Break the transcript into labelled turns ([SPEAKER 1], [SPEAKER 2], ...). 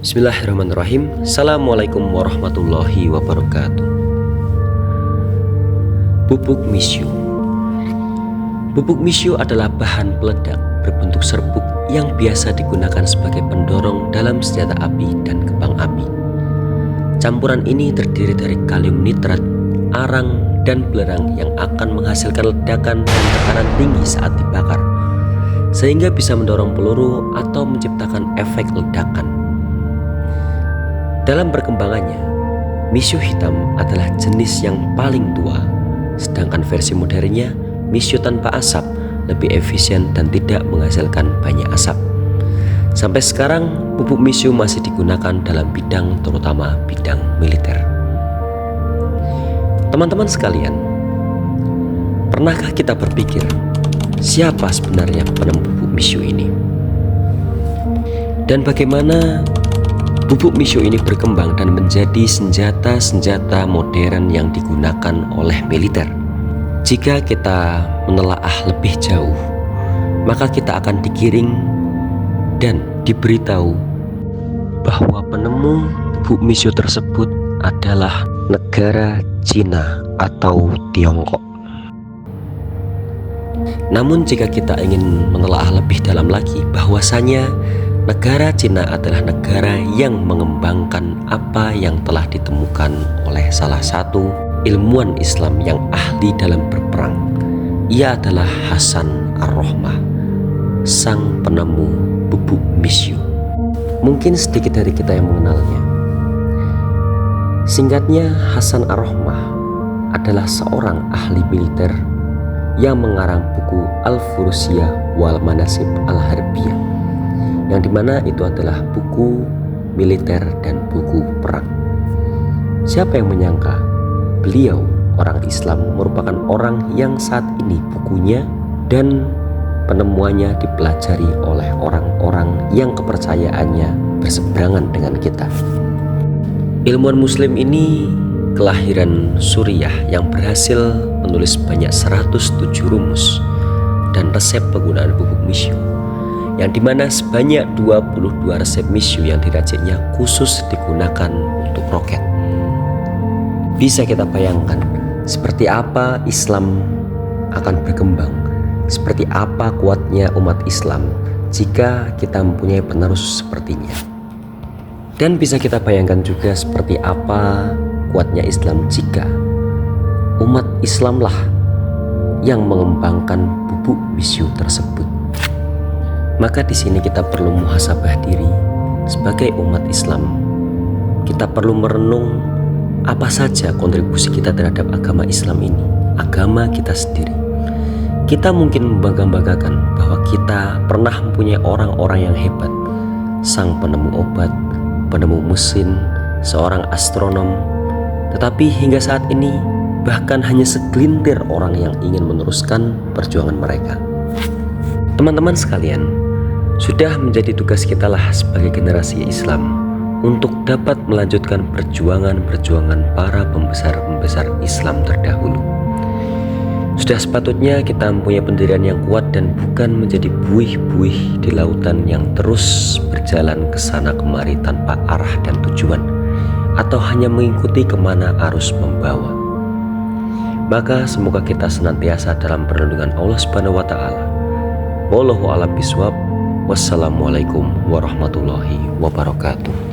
[SPEAKER 1] Bismillahirrahmanirrahim. Assalamualaikum warahmatullahi wabarakatuh. Pupuk misyu. Pupuk misyu adalah bahan peledak berbentuk serbuk yang biasa digunakan sebagai pendorong dalam senjata api dan kembang api. Campuran ini terdiri dari kalium nitrat, arang, dan belerang yang akan menghasilkan ledakan dan tekanan tinggi saat dibakar, sehingga bisa mendorong peluru atau menciptakan efek ledakan. Dalam perkembangannya, misyu hitam adalah jenis yang paling tua, sedangkan versi modernnya, misyu tanpa asap, lebih efisien dan tidak menghasilkan banyak asap. Sampai sekarang, pupuk misyu masih digunakan dalam bidang, terutama bidang militer. Teman-teman sekalian, pernahkah kita berpikir, siapa sebenarnya penemu pupuk misyu ini? Dan bagaimana pupuk misyu ini berkembang dan menjadi senjata-senjata modern yang digunakan oleh militer? Jika kita menelaah lebih jauh, maka kita akan digiring dan diberitahu bahwa penemu pupuk misyu tersebut adalah negara Cina atau Tiongkok. Namun jika kita ingin menelaah lebih dalam lagi, bahwasanya negara Cina adalah negara yang mengembangkan apa yang telah ditemukan oleh salah satu ilmuwan Islam yang ahli dalam berperang. Ia adalah Hasan Ar-Rohmah, sang penemu pupuk misyu. Mungkin sedikit dari kita yang mengenalnya. Singkatnya, Hasan Ar-Rohmah adalah seorang ahli militer yang mengarang buku Al-Furusiyah wal Manasib Al-Harbiyah, yang dimana itu adalah buku militer dan buku perang. Siapa yang menyangka beliau, orang Islam, merupakan orang yang saat ini bukunya dan penemuannya dipelajari oleh orang-orang yang kepercayaannya berseberangan dengan kita. Ilmuwan muslim ini kelahiran Suriah yang berhasil menulis banyak 107 rumus dan resep penggunaan pupuk misyu, yang dimana sebanyak 22 resep misyu yang diraciknya khusus digunakan untuk roket. Bisa kita bayangkan seperti apa Islam akan berkembang, seperti apa kuatnya umat Islam jika kita mempunyai penerus sepertinya. Dan bisa kita bayangkan juga seperti apa kuatnya Islam jika umat Islamlah yang mengembangkan pupuk misyu tersebut. Maka di sini kita perlu muhasabah diri sebagai umat Islam. Kita perlu merenung apa saja kontribusi kita terhadap agama Islam ini, agama kita sendiri. Kita mungkin membangga-banggakan bahwa kita pernah mempunyai orang-orang yang hebat, sang penemu obat, penemu mesin, seorang astronom. Tetapi hingga saat ini bahkan hanya segelintir orang yang ingin meneruskan perjuangan mereka. Teman-teman sekalian, sudah menjadi tugas kitalah sebagai generasi Islam untuk dapat melanjutkan perjuangan-perjuangan para pembesar-pembesar Islam terdahulu. Sudah sepatutnya kita mempunyai pendirian yang kuat dan bukan menjadi buih-buih di lautan yang terus berjalan ke sana kemari tanpa arah dan tujuan, atau hanya mengikuti kemana arus membawa. Maka semoga kita senantiasa dalam perlindungan Allah Subhanahu wa Ta'ala. Wallahu a'lam bishawab. Wassalamualaikum warahmatullahi wabarakatuh.